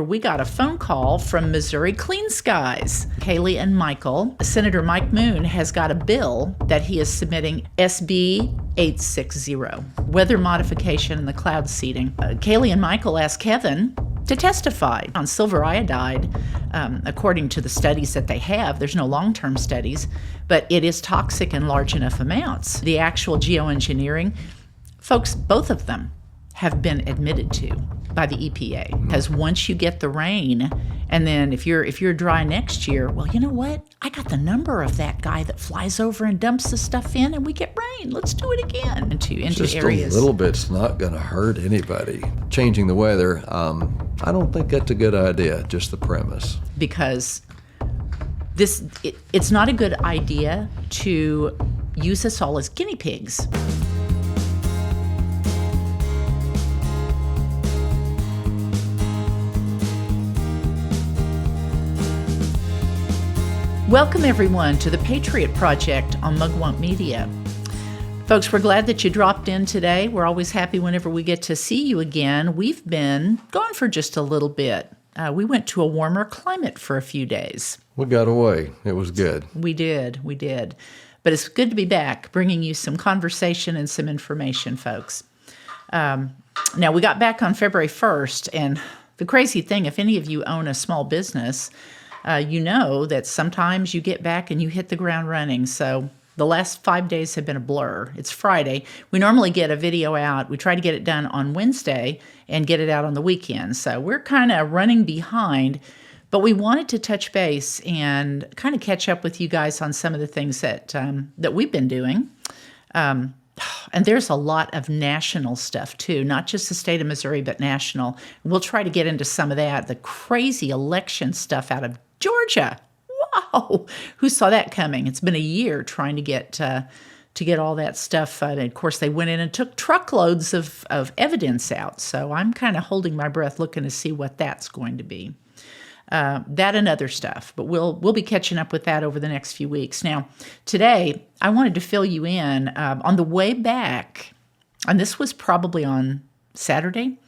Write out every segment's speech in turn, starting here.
We got a phone call from Missouri Clean Skies. Kaylee and Michael, Senator Mike Moon has got a bill that he is submitting, SB 860, weather modification in the cloud seeding. Kaylee and Michael asked Kevin to testify on silver iodide. According to the studies that they have, there's no long-term studies, but it is toxic in large enough amounts. The actual geoengineering, folks, both of them have been admitted to by the EPA, because once you get the rain, and then if you're dry next year, well, you know what? I got the number of that guy that flies over and dumps the stuff in, and we get rain. Let's do it again into just areas. A little bit's not going to hurt anybody. Changing the weather, I don't think that's a good idea. Just the premise, because it's not a good idea to use us all as guinea pigs. Welcome, everyone, to the Patriot Project on Mugwump Media. Folks, we're glad that you dropped in today. We're always happy whenever we get to see you again. We've been gone for just a little bit. We went to a warmer climate for a few days. We got away. It was good. We did. But it's good to be back, bringing you some conversation and some information, folks. Now, we got back on February 1st, and the crazy thing, if any of you own a small business, you know that sometimes you get back and you hit the ground running. So the last 5 days have been a blur. It's Friday. We normally get a video out. We try to get it done on Wednesday and get it out on the weekend. So we're kind of running behind, but we wanted to touch base and kind of catch up with you guys on some of the things that we've been doing. And there's a lot of national stuff, too, not just the state of Missouri, but national. We'll try to get into some of that, the crazy election stuff out of Georgia. Wow. Who saw that coming? It's been a year trying to get all that stuff. And of course, they went in and took truckloads of evidence out. So I'm kind of holding my breath looking to see what that's going to be. That and other stuff. But we'll be catching up with that over the next few weeks. Now, today, I wanted to fill you in on the way back, and this was probably on Saturday.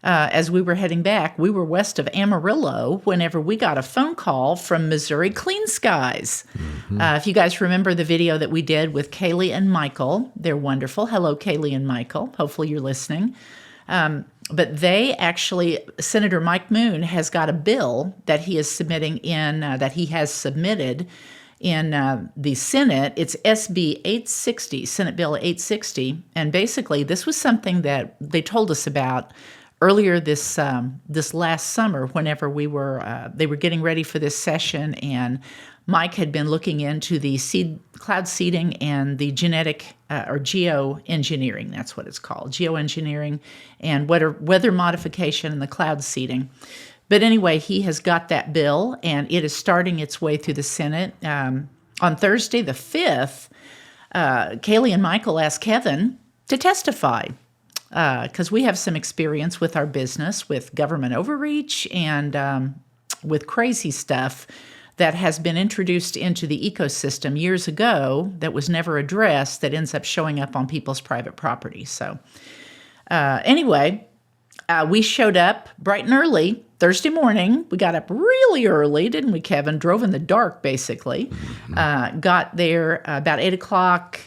As we were heading back, we were west of Amarillo whenever we got a phone call from Missouri Clean Skies. Mm-hmm. If you guys remember the video that we did with Kaylee and Michael, they're wonderful. Hello, Kaylee and Michael. Hopefully you're listening. But they actually, Senator Mike Moon has got a bill that he is submitting that he has submitted in the Senate. It's SB 860, Senate Bill 860. And basically, this was something that they told us about earlier this last summer, whenever they were getting ready for this session, and Mike had been looking into the cloud seeding and the genetic or geoengineering. That's what it's called, geoengineering and weather modification in the cloud seeding. But anyway, he has got that bill, and it is starting its way through the Senate. On Thursday, the 5th, Kaylee and Michael asked Kevin to testify, because we have some experience with our business, with government overreach, and with crazy stuff that has been introduced into the ecosystem years ago that was never addressed, that ends up showing up on people's private property. So anyway, we showed up bright and early Thursday morning. We got up really early, didn't we, Kevin? Drove in the dark, basically. Mm-hmm. Got there about 8 o'clock,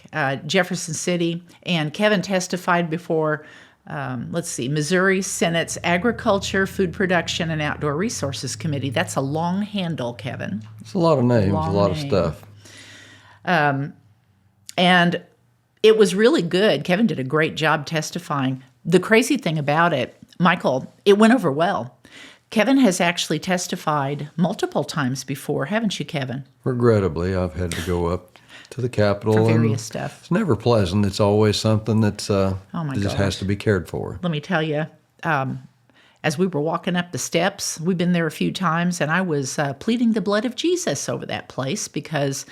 Jefferson City, and Kevin testified before, Missouri Senate's Agriculture, Food Production, and Outdoor Resources Committee. That's a long handle, Kevin. It's a lot of names, a lot of stuff. And it was really good. Kevin did a great job testifying. The crazy thing about it, Michael, it went over well. Kevin has actually testified multiple times before, haven't you, Kevin? Regrettably, I've had to go up to the Capitol. For various stuff. It's never pleasant. It's always something that's just has to be cared for. Let me tell you, as we were walking up the steps, we've been there a few times, and I was pleading the blood of Jesus over that place because,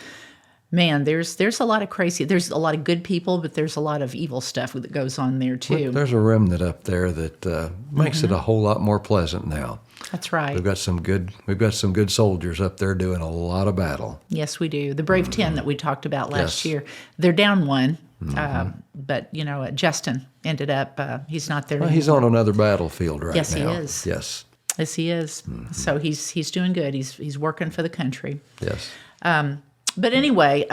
man, there's a lot of crazy. There's a lot of good people, but there's a lot of evil stuff that goes on there too. There's a remnant up there that makes it a whole lot more pleasant now. That's right. We've got some good soldiers up there doing a lot of battle. Yes, we do. The Brave 10 that we talked about last year, they're down one. But, Justin ended up, he's not there anymore. He's on another battlefield right now. Yes, he is. Yes. Yes, he is. So he's doing good. He's working for the country. Yes. But anyway,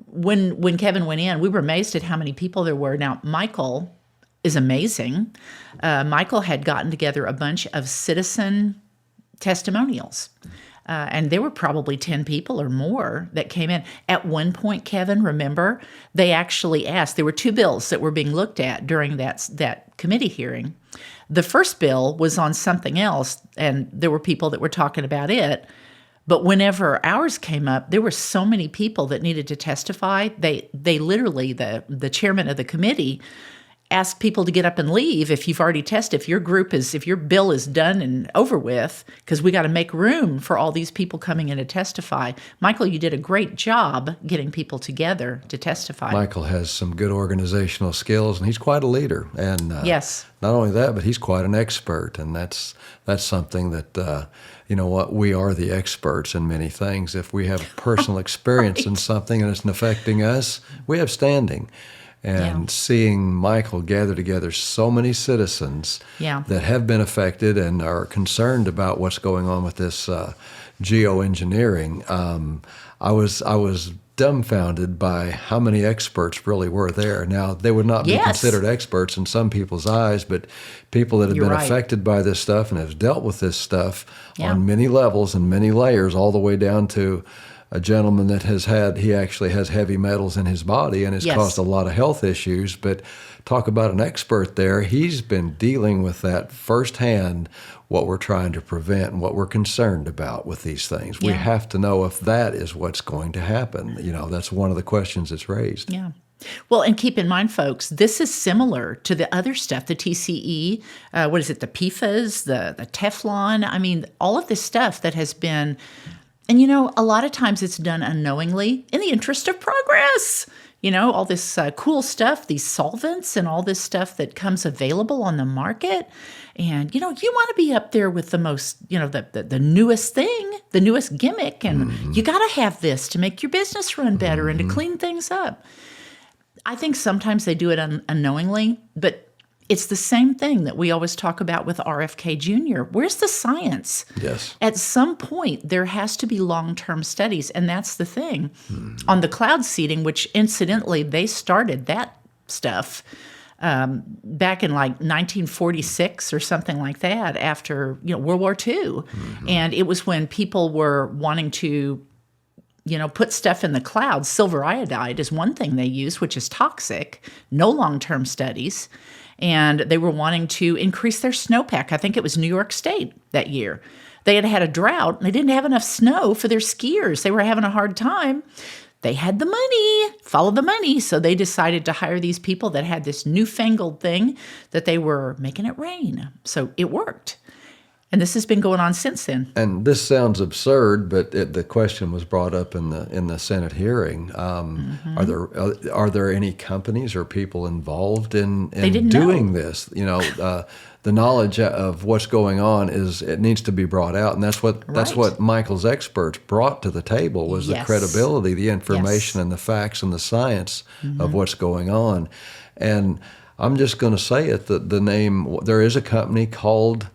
when Kevin went in, we were amazed at how many people there were. Now, Michael is amazing. Michael had gotten together a bunch of citizen testimonials. And there were probably 10 people or more that came in. At one point, Kevin, remember, they actually asked, there were 2 bills that were being looked at during that committee hearing. The first bill was on something else, and there were people that were talking about it. But whenever ours came up, there were so many people that needed to testify. They literally, the chairman of the committee ask people to get up and leave if you've already tested, if your bill is done and over with, because we got to make room for all these people coming in to testify. Michael, you did a great job getting people together to testify. Michael has some good organizational skills, and he's quite a leader. And yes, not only that, but he's quite an expert, and that's something that you know what, we are the experts in many things. If we have personal experience in something and it's affecting us, we have standing. And seeing Michael gather together so many citizens that have been affected and are concerned about what's going on with this geoengineering, I was dumbfounded by how many experts really were there. Now, they would not be considered experts in some people's eyes, but people that have been affected by this stuff and have dealt with this stuff on many levels and many layers, all the way down to a gentleman that he actually has heavy metals in his body and has caused a lot of health issues. But talk about an expert there. He's been dealing with that firsthand, what we're trying to prevent and what we're concerned about with these things. We have to know if that is what's going to happen. You know, that's one of the questions that's raised. Yeah. Well, and keep in mind, folks, this is similar to the other stuff, the TCE, the PFAS, the Teflon. I mean, all of this stuff that has been... And, you know, a lot of times it's done unknowingly in the interest of progress. You know, all this cool stuff, these solvents and all this stuff that comes available on the market. And, you know, you want to be up there with the most, you know, the newest thing, the newest gimmick. And you got to have this to make your business run better and to clean things up. I think sometimes they do it unknowingly, but it's the same thing that we always talk about with RFK Jr. Where's the science? Yes. At some point, there has to be long-term studies, and that's the thing. On the cloud seeding, which incidentally, they started that stuff back in like 1946 or something like that after World War II. And it was when people were wanting to put stuff in the cloud. Silver iodide is one thing they use, which is toxic, no long-term studies. And they were wanting to increase their snowpack. I think it was New York State that year. They had a drought, and they didn't have enough snow for their skiers. They were having a hard time. They had the money, follow the money. So they decided to hire these people that had this newfangled thing that they were making it rain. So it worked. And this has been going on since then. And this sounds absurd, but the question was brought up in the Senate hearing. Are there any companies or people involved in doing this? The knowledge of what's going on it needs to be brought out, and that's what Michael's experts brought to the table was the credibility, the information, and the facts and the science of what's going on. And I'm just going to say it. The name, there is a company called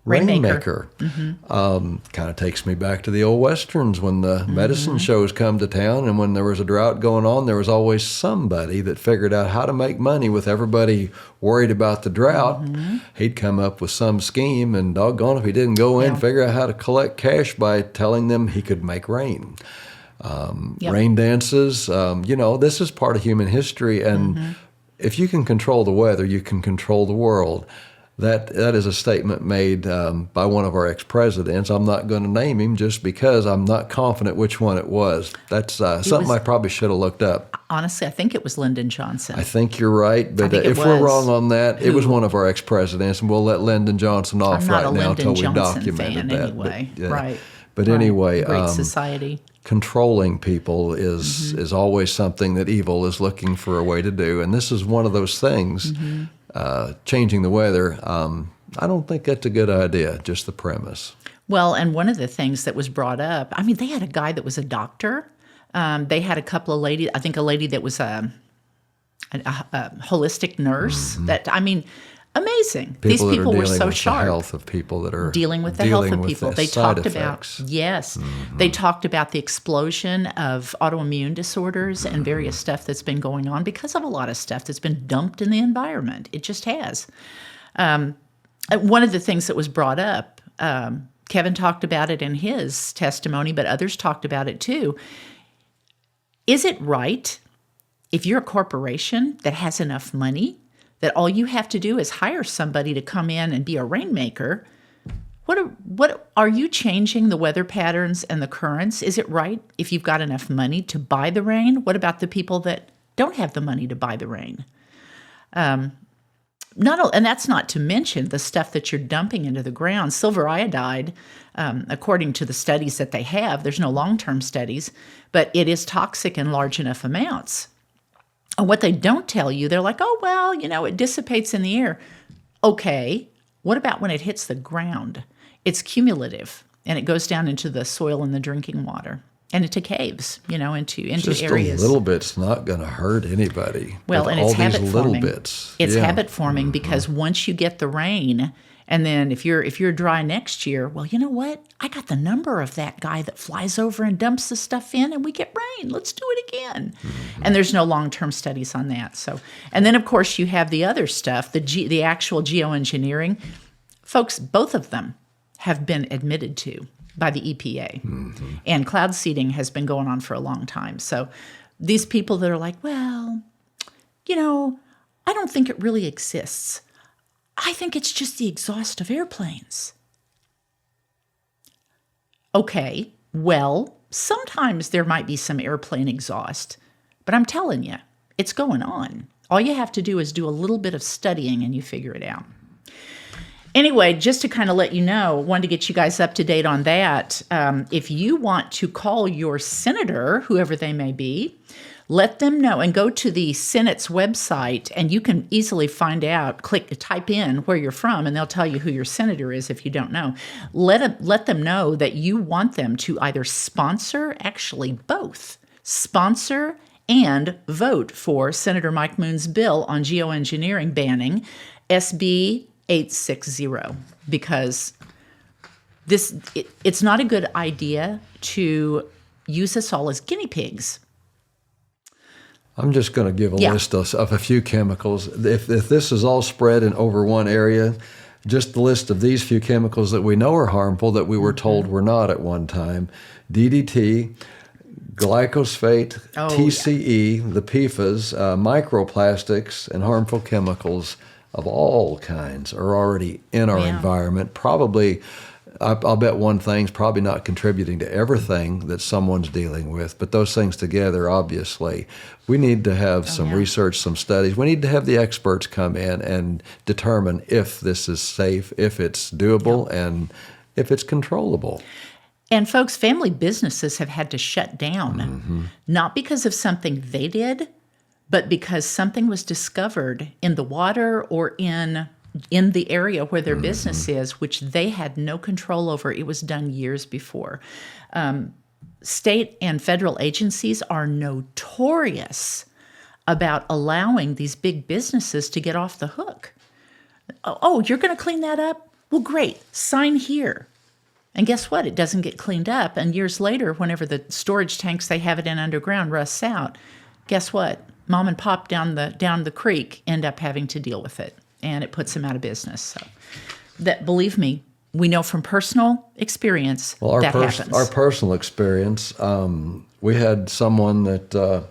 Rainmaker. Kind of takes me back to the old Westerns when the medicine shows come to town, and when there was a drought going on, there was always somebody that figured out how to make money with everybody worried about the drought. He'd come up with some scheme, and doggone if he didn't go in, figure out how to collect cash by telling them he could make rain. Rain dances, this is part of human history, and if you can control the weather, you can control the world. That is a statement made by one of our ex-presidents. I'm not going to name him just because I'm not confident which one it was. That's something I probably should have looked up. Honestly, I think it was Lyndon Johnson. I think you're right, but if we're wrong on that, it was one of our ex-presidents, and we'll let Lyndon Johnson off right now until we documented that. Anyway. But anyway, Great society. Controlling people is always something that evil is looking for a way to do, and this is one of those things. Changing the weather, I don't think that's a good idea, just the premise. Well, and one of the things that was brought up, they had a guy that was a doctor. They had a couple of ladies, I think a lady that was a holistic nurse. Amazing. These people were so sharp. The health of people that are dealing with the health of people. They talked effects. About, yes, they talked about the explosion of autoimmune disorders and various stuff that's been going on because of a lot of stuff that's been dumped in the environment. It just has. One of the things that was brought up, Kevin talked about it in his testimony, but others talked about it too. Is it right if you're a corporation that has enough money that all you have to do is hire somebody to come in and be a rainmaker? What are you changing the weather patterns and the currents? Is it right if you've got enough money to buy the rain? What about the people that don't have the money to buy the rain? And that's not to mention the stuff that you're dumping into the ground. Silver iodide, according to the studies that they have, there's no long-term studies, but it is toxic in large enough amounts. And what they don't tell you, they're like, oh, well, it dissipates in the air. Okay, what about when it hits the ground? It's cumulative, and it goes down into the soil and the drinking water, and into caves, into just areas. Just a little bit's not going to hurt anybody. Well, and it's habit forming. Bits. It's habit forming because once you get the rain, and then if you're dry next year, well, you know what? I got the number of that guy that flies over and dumps the stuff in, and we get rain. Let's do it again. And there's no long-term studies on that. So, and then of course you have the other stuff, the actual geoengineering. Folks, both of them have been admitted to by the EPA, and cloud seeding has been going on for a long time. So, these people that are like, well, I don't think it really exists. I think it's just the exhaust of airplanes. Okay, well, sometimes there might be some airplane exhaust, but I'm telling you, it's going on. All you have to do is do a little bit of studying and you figure it out. Anyway, just to kind of let you know, wanted to get you guys up to date on that. If you want to call your senator, whoever they may be, let them know and go to the Senate's website, and you can easily find out, type in where you're from, and they'll tell you who your senator is if you don't know. Let them know that you want them to either sponsor, actually both, sponsor and vote for Senator Mike Moon's bill on geoengineering banning, SB 860, because it's not a good idea to use us all as guinea pigs. I'm just going to give a list of a few chemicals. If this is all spread in over one area, just the list of these few chemicals that we know are harmful that we were told were not at one time: DDT, glyphosate, TCE, the PFAS, microplastics, and harmful chemicals of all kinds are already in our environment. Probably, I'll bet one thing's probably not contributing to everything that someone's dealing with, but those things together, obviously, we need to have some research, some studies. We need to have the experts come in and determine if this is safe, if it's doable, and if it's controllable. And folks, family businesses have had to shut down, not because of something they did, but because something was discovered in the water or in the area where their business is, which they had no control over. It was done years before. State and federal agencies are notorious about allowing these big businesses to get off the hook. Oh, you're going to clean that up? Well, great. Sign here. And guess what? It doesn't get cleaned up. And years later, whenever the storage tanks they have it in underground rusts out, guess what? Mom and pop down the creek end up having to deal with it. And it puts them out of business. So, that, believe me, we know from personal experience that happens. Our personal experience, we had someone that,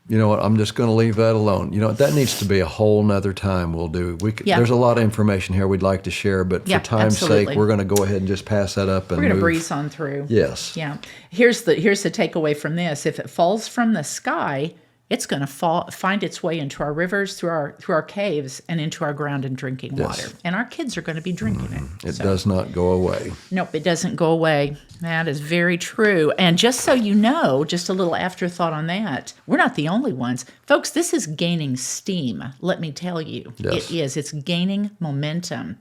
you know what, I'm just going to leave that alone. You know, that needs to be a whole nother time we'll do. There's a lot of information here we'd like to share, but for time's sake, we're going to go ahead and just pass that up. And we're going to breeze on through. Yes. Yeah. Here's the takeaway from this. If it falls from the sky, it's going to find its way into our rivers, through our caves, and into our ground and drinking water. And our kids are going to be drinking it. It does not go away. Nope, it doesn't go away. That is very true. And just so you know, just a little afterthought on that, we're not the only ones. Folks, this is gaining steam, let me tell you. Yes. It is. It's gaining momentum.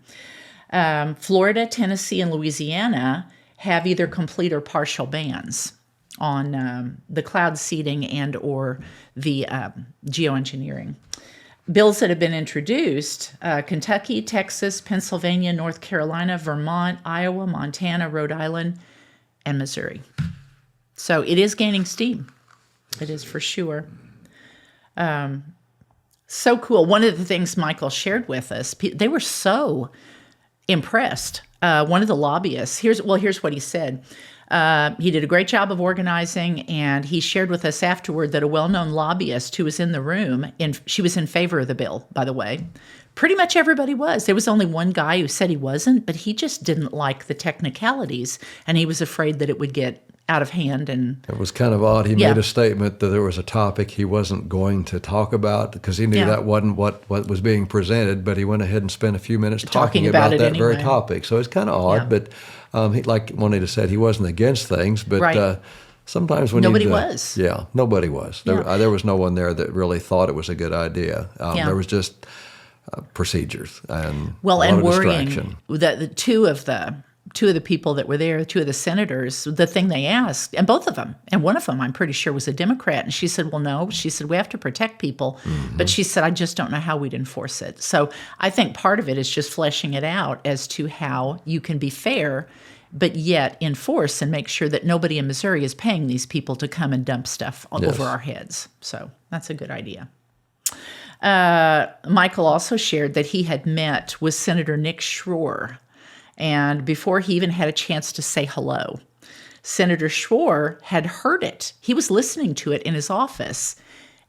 Florida, Tennessee, and Louisiana have either complete or partial bans on the cloud seeding and or the geoengineering. bills that have been introduced, Kentucky, Texas, Pennsylvania, North Carolina, Vermont, Iowa, Montana, Rhode Island, and Missouri. So it is gaining steam. It is for sure. So cool. One of the things Michael shared with us, they were so impressed. One of the lobbyists, here's what he said. He did a great job of organizing, and he shared with us afterward that a well-known lobbyist who was in the room, she was in favor of the bill, by the way. Pretty much everybody was. There was only one guy who said he wasn't, but he just didn't like the technicalities, and he was afraid that it would get out of hand. And it was kind of odd. He made a statement that there was a topic he wasn't going to talk about because he knew that wasn't what was being presented, but he went ahead and spent a few minutes talking about that anyway. Very topic. So it's kind of odd, but he, like Wanetta said, he wasn't against things, but sometimes when nobody was. Yeah, nobody was. There was no one there that really thought it was a good idea. There was just procedures and a lot of worrying that the two of the people that were there, two of the senators, the thing they asked, and both of them, and one of them I'm pretty sure was a Democrat, and she said, well, no, she said, we have to protect people, but she said, I just don't know how we'd enforce it. So I think part of it is just fleshing it out as to how you can be fair, but yet enforce and make sure that nobody in Missouri is paying these people to come and dump stuff over our heads. So that's a good idea. Michael also shared that he had met with Senator Nick Schroer, and before he even had a chance to say hello, Senator Schroer had heard it. He was listening to it in his office.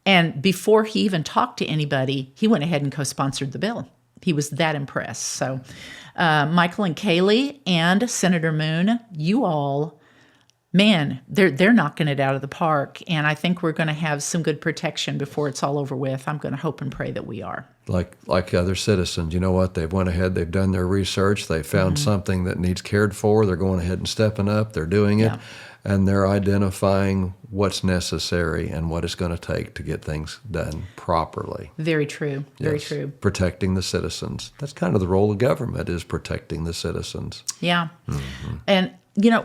And before he even talked to anybody, he went ahead and co-sponsored the bill. He was that impressed. So Michael and Kaylee and Senator Moon, you all, man, they're knocking it out of the park. And I think we're going to have some good protection before it's all over with. I'm going to hope and pray that we are. Like other citizens, you know what? They've went ahead, they've done their research, they found something that needs cared for, they're going ahead and stepping up, they're doing it, and they're identifying what's necessary and what it's going to take to get things done properly. Very true, very true. Protecting the citizens. That's kind of the role of government, is protecting the citizens. Yeah. And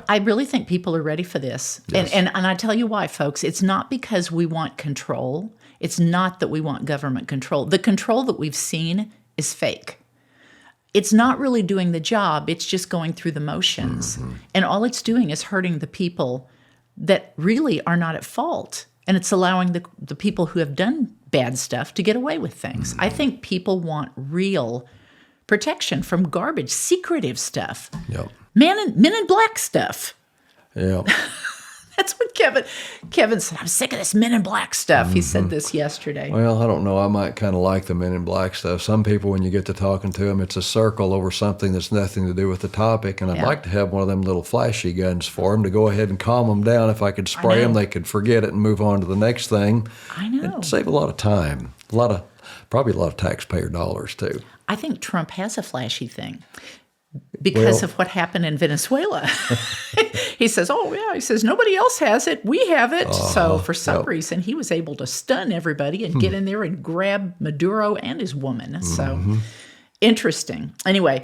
I really think people are ready for this. Yes. And I tell you why, folks. It's not because we want control. It's not that we want government control. The control that we've seen is fake. It's not really doing the job. It's just going through the motions. And all it's doing is hurting the people that really are not at fault. And it's allowing the people who have done bad stuff to get away with things. I think people want real protection from garbage, secretive stuff. Yep. Men in black stuff. Yeah. That's what Kevin said. I'm sick of this Men in Black stuff. He said this yesterday. Well, I don't know. I might kind of like the Men in Black stuff. Some people, when you get to talking to them, it's a circle over something that's nothing to do with the topic. And I'd like to have one of them little flashy guns for them to go ahead and calm them down. If I could spray them, they could forget it and move on to the next thing. I know. It'd save a lot of time. Probably a lot of taxpayer dollars, too. I think Trump has a flashy thing. Because of what happened in Venezuela. He says, he says, nobody else has it. We have it. So for some reason, he was able to stun everybody and get in there and grab Maduro and his woman. So interesting. Anyway,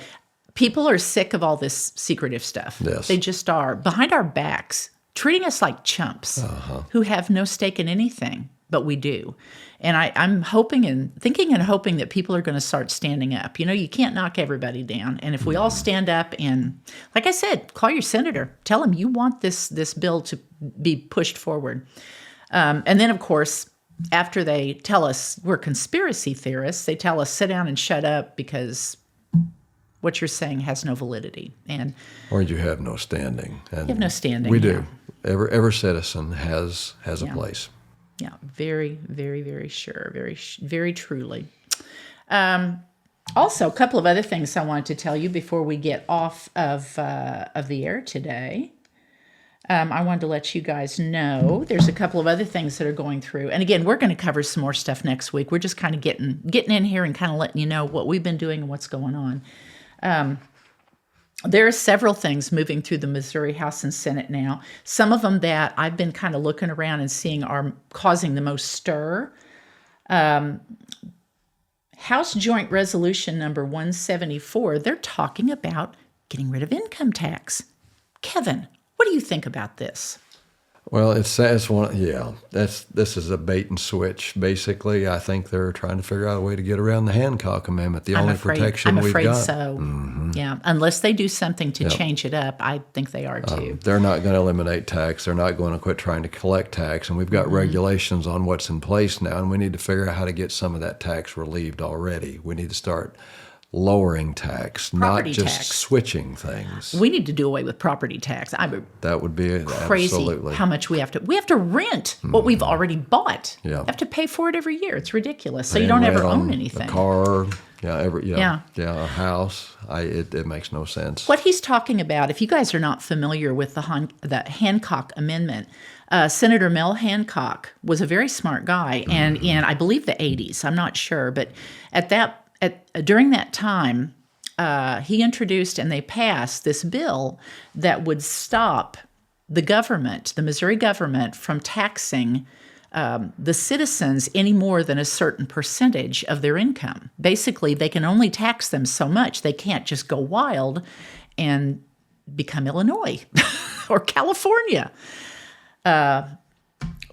people are sick of all this secretive stuff. Yes. They just are. Behind our backs, treating us like chumps who have no stake in anything, but we do. And I'm hoping and hoping that people are going to start standing up. You can't knock everybody down. And if we all stand up and, like I said, call your senator, tell him you want this bill to be pushed forward. And then, of course, after they tell us we're conspiracy theorists, they tell us sit down and shut up because what you're saying has no validity. Or you have no standing. And you have no standing. We do. Every citizen has a place. Yeah, very, very, very sure. Very, very truly. Also, a couple of other things I wanted to tell you before we get off of the air today. I wanted to let you guys know there's a couple of other things that are going through. And again, we're going to cover some more stuff next week. We're just kind of getting in here and kind of letting you know what we've been doing and what's going on. There are several things moving through the Missouri House and Senate now. Some of them that I've been kind of looking around and seeing are causing the most stir. House Joint Resolution number 174, they're talking about getting rid of income tax. Kevin, what do you think about this? Well, it's one. Yeah, this is a bait and switch. Basically, I think they're trying to figure out a way to get around the Hancock Amendment. The only protection we've got. I'm afraid so. Yeah, unless they do something to change it up, I think they are too. They're not going to eliminate tax. They're not going to quit trying to collect tax. And we've got regulations on what's in place now, and we need to figure out how to get some of that tax relieved already. We need to start lowering tax, Property not just tax. switching things. We need to do away with property tax. That would be crazy absolutely. how much we have to rent what we've already bought. Yeah. You have to pay for it every year. It's ridiculous. So you don't ever own anything. A car, a house. It makes no sense. What he's talking about, if you guys are not familiar with the Hancock Amendment, Senator Mel Hancock was a very smart guy, and in I believe the 80s, I'm not sure, but during that time, he introduced and they passed this bill that would stop the government, the Missouri government, from taxing the citizens any more than a certain percentage of their income. Basically, they can only tax them so much. They can't just go wild and become Illinois or California,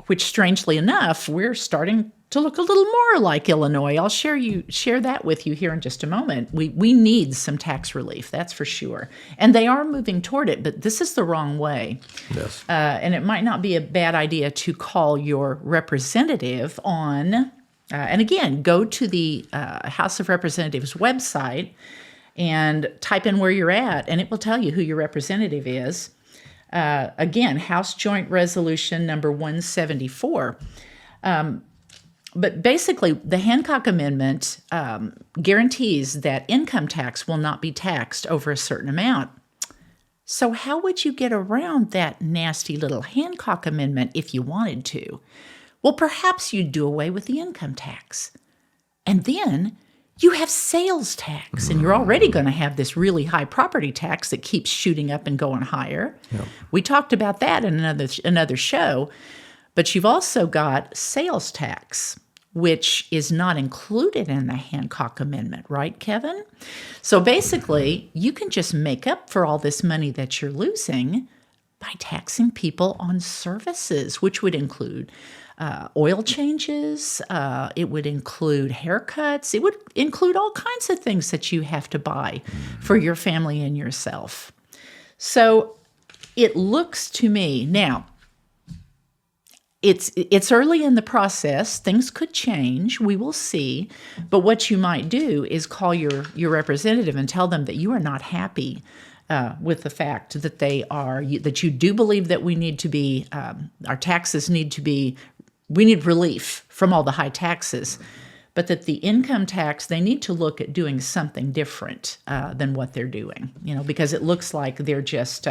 which, strangely enough, we're starting to look a little more like Illinois. I'll share that with you here in just a moment. We need some tax relief, that's for sure. And they are moving toward it, but this is the wrong way. Yes. And it might not be a bad idea to call your representative on, and again, go to the House of Representatives website and type in where you're at, and it will tell you who your representative is. Again, House Joint Resolution number 174. But basically, the Hancock Amendment guarantees that income tax will not be taxed over a certain amount. So how would you get around that nasty little Hancock Amendment if you wanted to? Well, perhaps you'd do away with the income tax. And then you have sales tax, and you're already going to have this really high property tax that keeps shooting up and going higher. Yep. We talked about that in another show. But you've also got sales tax, which is not included in the Hancock Amendment, right, Kevin? So basically, you can just make up for all this money that you're losing by taxing people on services, which would include oil changes, it would include haircuts, it would include all kinds of things that you have to buy for your family and yourself. So it looks to me now, it's early in the process. Things could change. We will see. But what you might do is call your representative and tell them that you are not happy with the fact that that you do believe that we need to be, our taxes need to be, we need relief from all the high taxes, but that the income tax, they need to look at doing something different than what they're doing, because it looks like they're just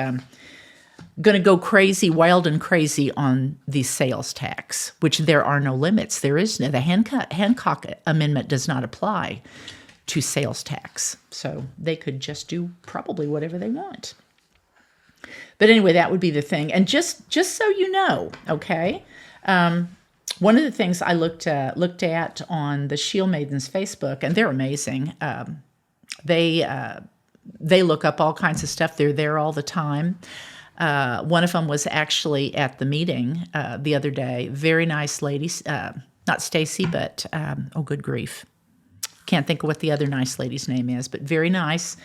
going to go crazy, wild and crazy on the sales tax, which there are no limits. There is no, the Hancock Amendment does not apply to sales tax. So they could just do probably whatever they want. But anyway, that would be the thing. And just so you know, okay, one of the things I looked at on the Shield Maidens Facebook, and they're amazing. They look up all kinds of stuff. They're there all the time. One of them was actually at the meeting the other day. Very nice lady, not Stacy, but oh, good grief. Can't think of what the other nice lady's name is, but very nice.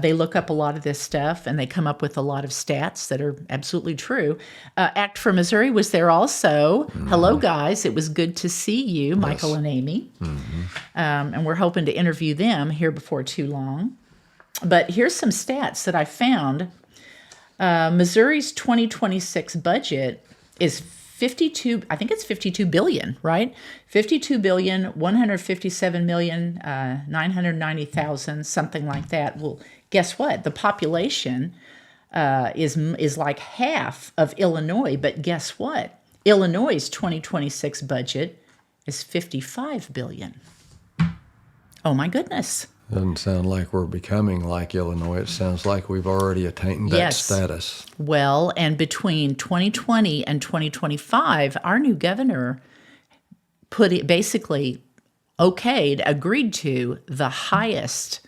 They look up a lot of this stuff, and they come up with a lot of stats that are absolutely true. Act for Missouri was there also. Mm-hmm. Hello, guys. It was good to see you, yes. Michael and Amy. Mm-hmm. And we're hoping to interview them here before too long. But here's some stats that I found. Missouri's 2026 budget is 52, I think it's 52 billion, right? 52,157,990,000, something like that. Well, guess what? The population is like half of Illinois, but guess what? Illinois' 2026 budget is 55 billion. Oh my goodness. Doesn't sound like we're becoming like Illinois. It sounds like we've already attained that status. Well, and between 2020 and 2025, our new governor agreed to the highest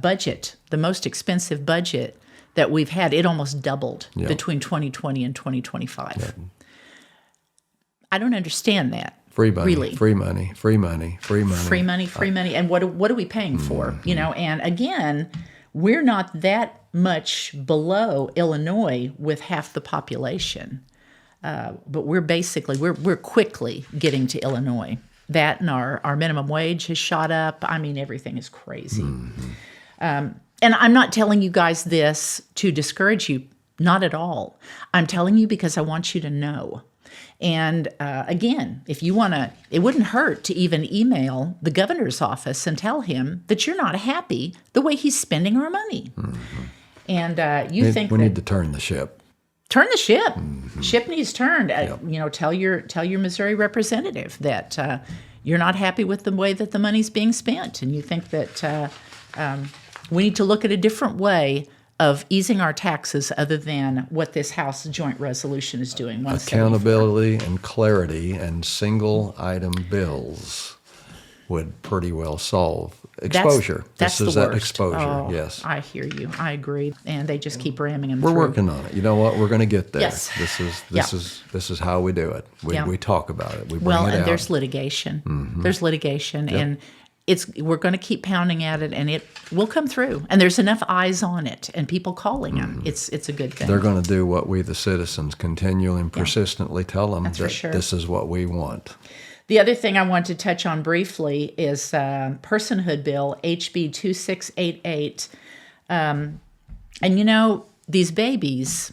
budget, the most expensive budget that we've had. It almost doubled between 2020 and 2025. Yep. I don't understand that. Free money, really. free money, free money, free money. Free money, free money. And what are we paying for? You know, and again, we're not that much below Illinois with half the population. But we're quickly getting to Illinois. That and our minimum wage has shot up. I mean, everything is crazy. And I'm not telling you guys this to discourage you. Not at all. I'm telling you because I want you to know. And again, if you want to, it wouldn't hurt to even email the governor's office and tell him that you're not happy the way he's spending our money. And we need to turn the ship. Turn the ship. Ship needs turned. You know, tell your Missouri representative that you're not happy with the way that the money's being spent, and you think that we need to look at a different way of easing our taxes other than what this House joint resolution is doing. Accountability and clarity and single item bills would pretty well solve exposure. That's this is the that worst. exposure. Oh, yes, I hear you. I agree. And they just keep ramming them We're through. working on it. You know what? We're going to get there. Yes. This is how we do it. We talk about it. We bring it out. There's litigation. There's litigation, and we're going to keep pounding at it, and it will come through. And there's enough eyes on it, and people calling them. It's a good thing. They're going to do what we, the citizens, continually and persistently tell them that this is what we want. The other thing I want to touch on briefly is Personhood Bill, HB 2688. And you know, these babies,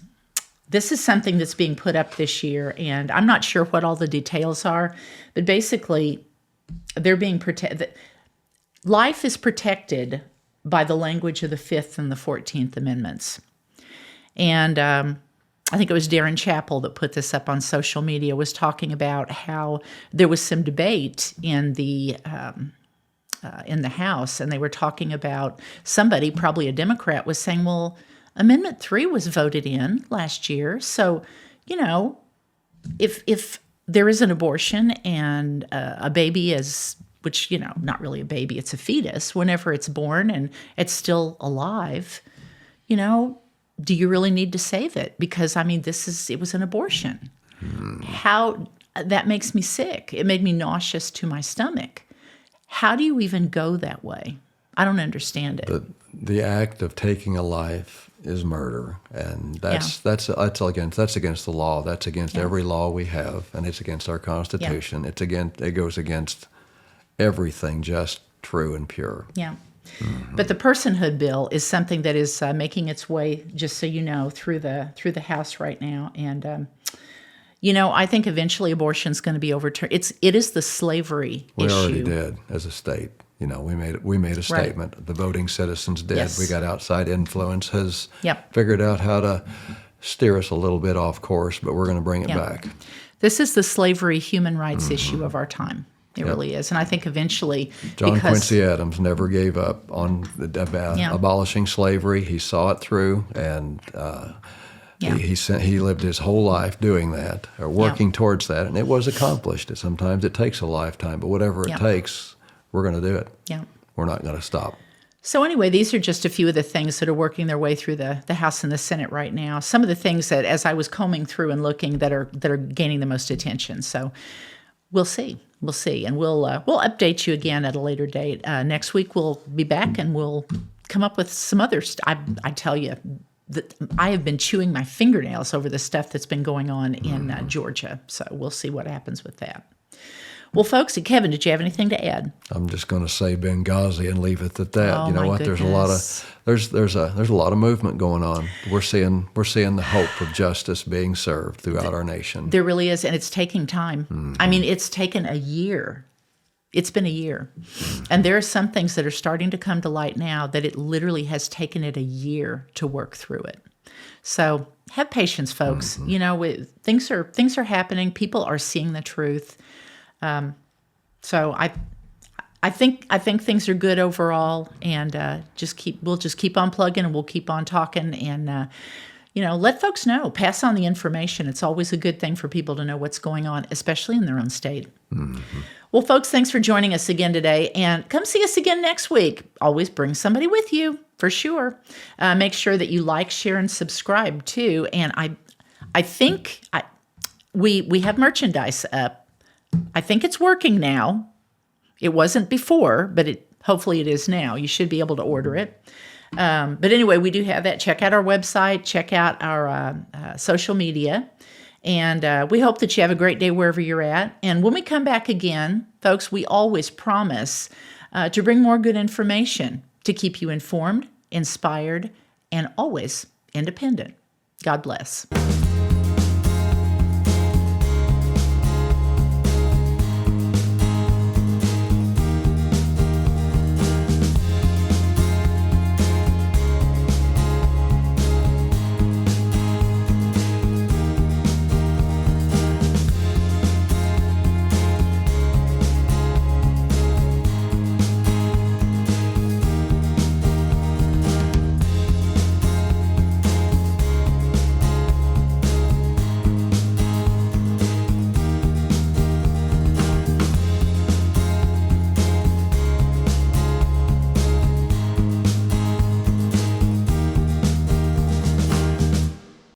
this is something that's being put up this year, and I'm not sure what all the details are, but basically they're being protected. Life is protected by the language of the 5th and the 14th Amendments. And I think it was Darren Chappell that put this up on social media, was talking about how there was some debate in the House, and they were talking about somebody, probably a Democrat, was saying, well, Amendment 3 was voted in last year. So, you know, if there is an abortion and a baby is, which, you know, not really a baby, it's a fetus, whenever it's born and it's still alive, you know, do you really need to save it? Because, I mean, it was an abortion. That makes me sick. It made me nauseous to my stomach. How do you even go that way? I don't understand it. The act of taking a life is murder, and that's against the law. That's against every law we have, and it's against our Constitution. It goes against everything just, true, and pure. Yeah. But the Personhood Bill is something that is making its way, just so you know, through the House right now. And you know, I think eventually abortion is going to be overturned. It is the slavery issue. We already did as a state. You know, we made a statement. Right. The voting citizens did. Yes. We got outside influence has Yep. figured out how to steer us a little bit off course, but we're going to bring it back. This is the slavery human rights issue of our time. It really is. And I think eventually, John Quincy Adams never gave up on abolishing slavery. He saw it through, and he lived his whole life doing that, or working towards that, and it was accomplished. Sometimes it takes a lifetime, but whatever it takes, we're going to do it. Yeah. We're not going to stop. So anyway, these are just a few of the things that are working their way through the House and the Senate right now. Some of the things that, as I was combing through and looking, that are gaining the most attention. So we'll see. We'll see, and we'll update you again at a later date. Next week we'll be back, and we'll come up with some other stuff. I tell you, that I have been chewing my fingernails over the stuff that's been going on in Georgia. So we'll see what happens with that. Well, folks, and Kevin, did you have anything to add? I'm just going to say Benghazi and leave it at that. Oh, you know what? Goodness. There's a lot of movement going on. We're seeing the hope of justice being served throughout our nation. There really is, and it's taking time. I mean, it's taken a year. It's been a year. And there are some things that are starting to come to light now that it literally has taken it a year to work through it. So have patience, folks. You know, things are happening. People are seeing the truth. So I think things are good overall, and we'll just keep on plugging, and we'll keep on talking, and you know, let folks know, pass on the information. It's always a good thing for people to know what's going on, especially in their own state. Well, folks, thanks for joining us again today, and come see us again next week. Always bring somebody with you. For sure. Make sure that you like, share, and subscribe too. And I think we have merchandise up. I think it's working now. It wasn't before, but hopefully it is now. You should be able to order it. But anyway, we do have that. Check out our website. Check out our social media. And we hope that you have a great day wherever you're at. And when we come back again, folks, we always promise to bring more good information to keep you informed, inspired, and always independent. God bless.